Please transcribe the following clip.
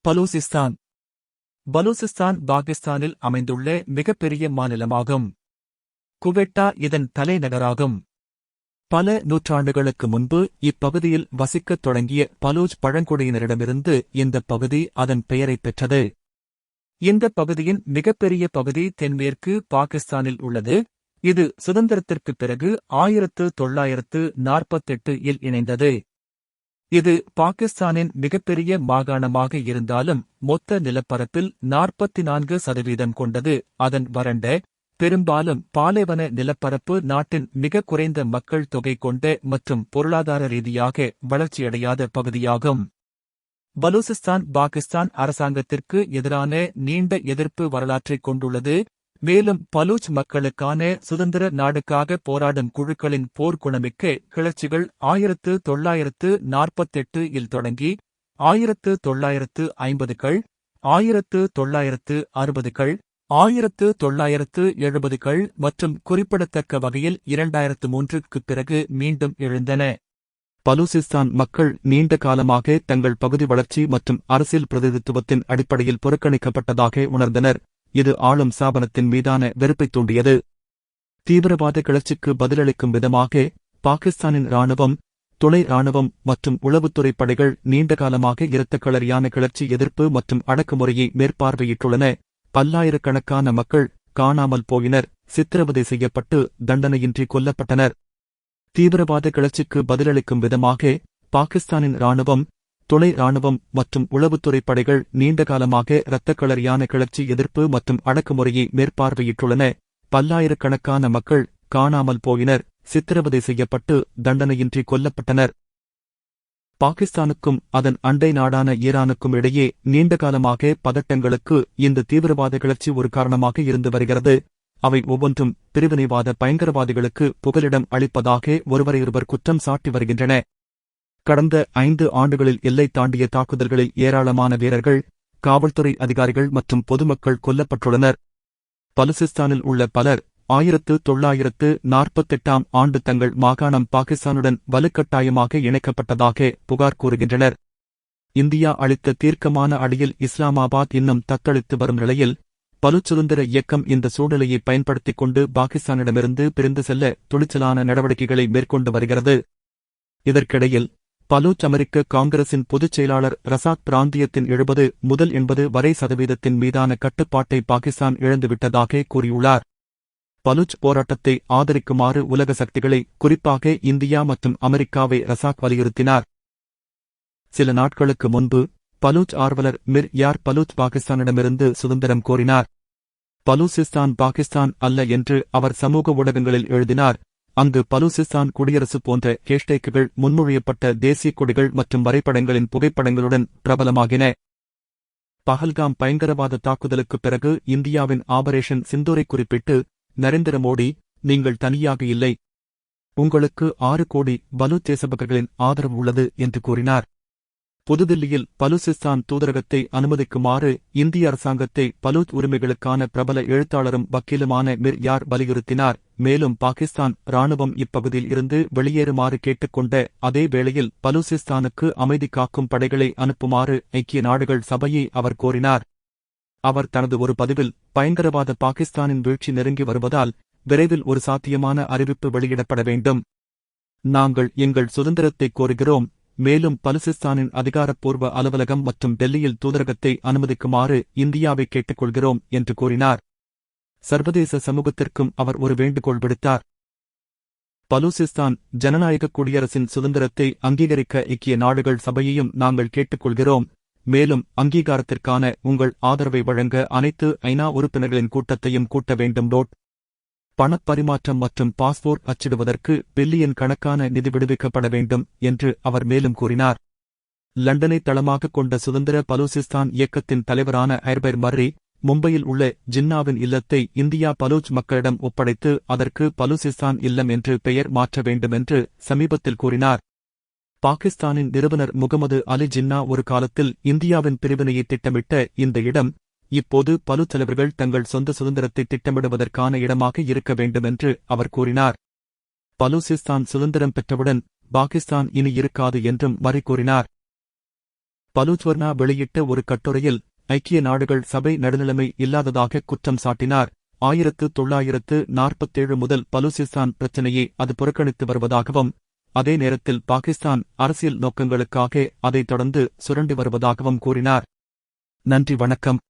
பலூசிஸ்தான். பலூசிஸ்தான் பாகிஸ்தானில் அமைந்துள்ள மிகப்பெரிய மாநிலமாகும். குவெட்டா இதன் தலைநகராகும். பல நூற்றாண்டுகளுக்கு முன்பு இப்பகுதியில் வசிக்கத் தொடங்கிய பலூச் பழங்குடியினரிடமிருந்து இந்தப் பகுதி அதன் பெயரைப் பெற்றது. இந்தப் பகுதியின் மிகப்பெரிய பகுதி தென்மேற்கு பாகிஸ்தானில் உள்ளது. இது சுதந்திரத்திற்குப் பிறகு 1948 இல் இணைந்தது. இது பாகிஸ்தானின் மிகப்பெரிய மாகாணமாக இருந்தாலும் மொத்த நிலப்பரப்பில் 44% கொண்டது. அதன் வறண்ட, பெரும்பாலும் பாலைவன நிலப்பரப்பு நாட்டின் மிக குறைந்த மக்கள் தொகை கொண்ட மற்றும் பொருளாதார ரீதியாக வளர்ச்சியடையாத பகுதியாகும். பலூசிஸ்தான் பாகிஸ்தான் அரசாங்கத்திற்கு எதிரான நீண்ட எதிர்ப்பு வரலாற்றைக் கொண்டுள்ளது. மேலும் பலூச் மக்களுக்கான சுதந்திர நாடுக்காக போராடும் குழுக்களின் போர்க்குணமிக்க கிளர்ச்சிகள் 1948 இல் தொடங்கி 1950கள், 1960கள், 1970கள் மற்றும் குறிப்பிடத்தக்க வகையில் 2003க்குப் பிறகு மீண்டும் எழுந்தன. பலூசிஸ்தான் மக்கள் நீண்ட காலமாக தங்கள் பகுதி வளர்ச்சி மற்றும் அரசியல் பிரதிநிதித்துவத்தின் அடிப்படையில் புறக்கணிக்கப்பட்டதாக உணர்ந்தனர். இது ஆளும் ஸ்தாபனத்தின் மீதான வெறுப்பைத் தூண்டியது. தீவிரவாத கிளர்ச்சிக்கு பதிலளிக்கும் விதமாக பாகிஸ்தானின் இராணுவம், துணை இராணுவம் மற்றும் உளவுத்துறை படைகள் நீண்டகாலமாக இரத்தக்களறியான கிளர்ச்சி எதிர்ப்பு மற்றும் அடக்குமுறையை மேற்பார்வையிட்டுள்ளன. பல்லாயிரக்கணக்கான மக்கள் காணாமல் போயினர், சித்திரவதை செய்யப்பட்டு தண்டனையின்றி கொல்லப்பட்டனர். தீவிரவாத கிளர்ச்சிக்கு பதிலளிக்கும் விதமாக பாகிஸ்தானின் இராணுவம், துணை இராணுவம் மற்றும் உளவுத்துறை படைகள் நீண்டகாலமாக இரத்தக்களறியான கிளர்ச்சி எதிர்ப்பு மற்றும் அடக்குமுறையை மேற்பார்வையிட்டுள்ளன. பல்லாயிரக்கணக்கான மக்கள் காணாமல் போயினர், சித்திரவதை செய்யப்பட்டு தண்டனையின்றி கொல்லப்பட்டனர். பாகிஸ்தானுக்கும் அதன் அண்டை நாடான ஈரானுக்கும் இடையே நீண்டகாலமாக பதட்டங்களுக்கு இந்த தீவிரவாத கிளர்ச்சி ஒரு காரணமாக இருந்து வருகிறது. அவை ஒவ்வொன்றும் பிரிவினைவாத பயங்கரவாதிகளுக்கு புகலிடம் அளிப்பதாக ஒருவரையொருவர் குற்றம் சாட்டி வருகின்றன. கடந்த 5 ஆண்டுகளில் எல்லை தாண்டிய தாக்குதல்களில் ஏராளமான வீரர்கள், காவல்துறை அதிகாரிகள் மற்றும் பொதுமக்கள் கொல்லப்பட்டுள்ளனர். பலூசிஸ்தானில் உள்ள பலர் 1948ஆம் ஆண்டு தங்கள் மாகாணம் பாகிஸ்தானுடன் வலுக்கட்டாயமாக இணைக்கப்பட்டதாக புகார் கூறுகின்றனர். இந்தியா அளித்த தீர்க்கமான அடியில் இஸ்லாமாபாத் இன்னும் தத்தளித்து வரும் நிலையில் பலூச் சுதந்திர இயக்கம் இந்த சூழ்நிலையை பயன்படுத்திக் கொண்டு பாகிஸ்தானிடமிருந்து பிரிந்து செல்ல துணிச்சலான நடவடிக்கைகளை மேற்கொண்டு வருகிறது. இதற்கிடையில் பலூச் அமெரிக்க காங்கிரசின் பொதுச் செயலாளர் ரசாக் பிராந்தியத்தின் 70 முதல் 80 வரை சதவீதத்தின் மீதான கட்டுப்பாட்டை பாகிஸ்தான் இழந்துவிட்டதாக கூறியுள்ளார். பலூச் போராட்டத்தை ஆதரிக்குமாறு உலக சக்திகளை, குறிப்பாக இந்தியா மற்றும் அமெரிக்காவை ரசாக் வலியுறுத்தினார். சில நாட்களுக்கு முன்பு பலூச் ஆர்வலர் மிர் யார் பலூச் பாகிஸ்தானிடமிருந்து சுதந்திரம் கோரினார். பலூசிஸ்தான் பாகிஸ்தான் அல்ல என்று அவர் சமூக ஊடகங்களில் எழுதினார். அங்கு பலூசிஸ்தான் குடியரசு போன்ற ஹேஷ்டேக்குகள் முன்மொழியப்பட்ட தேசிய கொடிகள் மற்றும் வரைபடங்களின் புகைப்படங்களுடன் பிரபலமாகின. பஹல்காம் பயங்கரவாத தாக்குதலுக்குப் பிறகு இந்தியாவின் ஆபரேஷன் சிந்தூரை குறிப்பிட்டு நரேந்திர மோடி, நீங்கள் தனியாக இல்லை, உங்களுக்கு 6 கோடி பலூச் தேசபக்தர்களின் ஆதரவு உள்ளது என்று கூறினார். புதுதில்லியில் பலூசிஸ்தான் தூதரகத்தை அனுமதிக்குமாறு இந்திய அரசாங்கத்தை பலூச் உரிமைகளுக்கான பிரபல எழுத்தாளரும் வக்கீலுமான மிர் யார் வலியுறுத்தினார். மேலும் பாகிஸ்தான் இராணுவம் இப்பகுதியில் இருந்து வெளியேறுமாறு கேட்டுக்கொண்ட அதே வேளையில் பலூசிஸ்தானுக்கு அமைதி காக்கும் படைகளை அனுப்புமாறு ஐக்கிய நாடுகள் சபையை அவர் கோரினார். அவர் தனது ஒரு பதிவில், பயங்கரவாத பாகிஸ்தானின் வீழ்ச்சி நெருங்கி வருவதால் விரைவில் ஒரு சாத்தியமான அறிவிப்பு வெளியிடப்பட வேண்டும். நாங்கள் எங்கள் சுதந்திரத்தை கோருகிறோம். மேலும் பலூசிஸ்தானின் அதிகாரப்பூர்வ அலுவலகம் மற்றும் டெல்லியில் தூதரகத்தை அனுமதிக்குமாறு இந்தியாவை கேட்டுக்கொள்கிறோம் என்று கூறினார். சர்வதேச சமூகத்திற்கும் அவர் ஒரு வேண்டுகோள் விடுத்தார். பலூசிஸ்தான் ஜனநாயக குடியரசின் சுதந்திரத்தை அங்கீகரிக்க ஐக்கிய நாடுகள் சபையையும் நாங்கள் கேட்டுக்கொள்கிறோம். மேலும் அங்கீகாரத்திற்கான உங்கள் ஆதரவை வழங்க அனைத்து ஐநா உறுப்பினர்களின் கூட்டத்தையும் கூட்ட வேண்டும். பணப்பரிமாற்றம் மற்றும் பாஸ்போர்ட் அச்சிடுவதற்கு பில்லியன் கணக்கான நிதி விடுவிக்கப்பட வேண்டும் என்று அவர் மேலும் கூறினார். லண்டனை தளமாக கொண்ட சுதந்திர பலூசிஸ்தான் இயக்கத்தின் தலைவரான ஹைர்பர் மர்ரி, மும்பையில் உள்ள ஜின்னாவின் இல்லத்தை இந்தியா பலூச் மக்களிடம் ஒப்படைத்து அதற்கு பலூசிஸ்தான் இல்லம் என்று பெயர் மாற்ற வேண்டுமென்று சமீபத்தில் கூறினார். பாகிஸ்தானின் நிறுவனர் முகமது அலி ஜின்னா ஒரு காலத்தில் இந்தியாவின் பிரிவினையை திட்டமிட்ட இந்த இடம் இப்போது பலூச் தலைவர்கள் தங்கள் சொந்த சுதந்திரத்தை திட்டமிடுவதற்கான இடமாக இருக்க வேண்டுமென்று அவர் கூறினார். பலூசிஸ்தான் சுதந்திரம் பெற்றவுடன் பாகிஸ்தான் இனி இருக்காது என்றும் மர்ரி கூறினார். பலூச்வர்னா வெளியிட்ட ஒரு கட்டுரையில் ஐக்கிய நாடுகள் சபை நடுநிலைமை இல்லாததாக குற்றம் சாட்டினார். 1947 முதல் பலூசிஸ்தான் பிரச்சினையை அது புறக்கணித்து வருவதாகவும், அதே நேரத்தில் பாகிஸ்தான் அரசியல் நோக்கங்களுக்காக அதை தொடர்ந்து சுரண்டி வருவதாகவும் கூறினார். நன்றி, வணக்கம்.